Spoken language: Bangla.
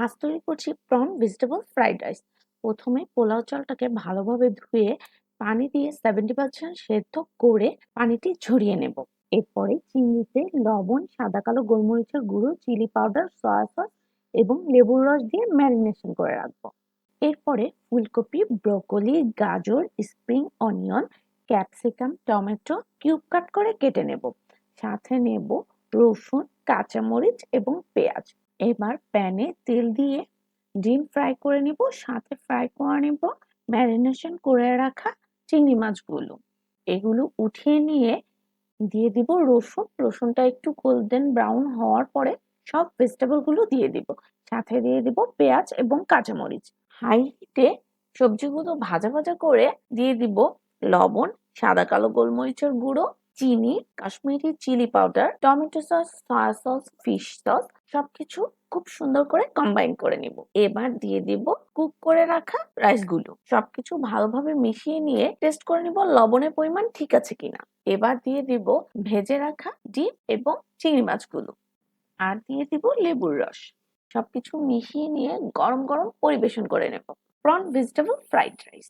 আজ তৈরি করছি প্রন ভেজিটেবল ফ্রাইড রাইস। প্রথমে পোলাও চালটাকে ভালোভাবে ধুয়ে পানি দিয়ে 70% সেদ্ধ করে পানিটি ঝরিয়ে নেব। এরপরে চিংড়িতে লবণ, সাদা কালো গোলমরিচের গুঁড়ো, চিলি পাউডার, সয়া সস এবং লেবুর রস দিয়ে ম্যারিনেশন করে রাখবো। এরপরে ফুলকপি, ব্রকোলি, গাজর, spring onion, capsicum, tomato cube cut করে কেটে নেব। সাথে নেব রসুন, কাঁচামরিচ এবং পেঁয়াজ। এবার প্যানে তেল দিয়ে ডিম ফ্রাই করে নিব। সাথে ফ্রাই করে নিব ম্যারিনেশন করে রাখা চিংড়ি মাছগুলো। এগুলো উঠিয়ে নিয়ে দিয়ে দিব রসুনটা একটু গোল্ডেন ব্রাউন হওয়ার পরে সব ভেজিটেবল গুলো দিয়ে দিব। সাথে দিয়ে দিব পেঁয়াজ এবং কাঁচামরিচ। হাই হিটে সবজিগুলো ভাজা ভাজা করে দিয়ে দিব লবণ, সাদা কালো গোলমরিচের গুঁড়ো, চিনি, Kashmiri chilli powder, tomato sauce, soya sauce, fish sauce সবকিছু খুব সুন্দর করে কম্বাইন করে নিব। এবার দিয়ে দিব কুক করে রাখা রাইসগুলো। সবকিছু ভালোভাবে মিশিয়ে নিয়ে টেস্ট করে নিব লবণের পরিমাণ ঠিক আছে কিনা। এবার দিয়ে দিব ভেজে রাখা ডিম এবং চিংড়ি মাছগুলো, আর দিয়ে দিব লেবুর রস। সবকিছু মিশিয়ে নিয়ে গরম গরম পরিবেশন করে নেব প্রন ভেজিটেবল ফ্রাইড রাইস।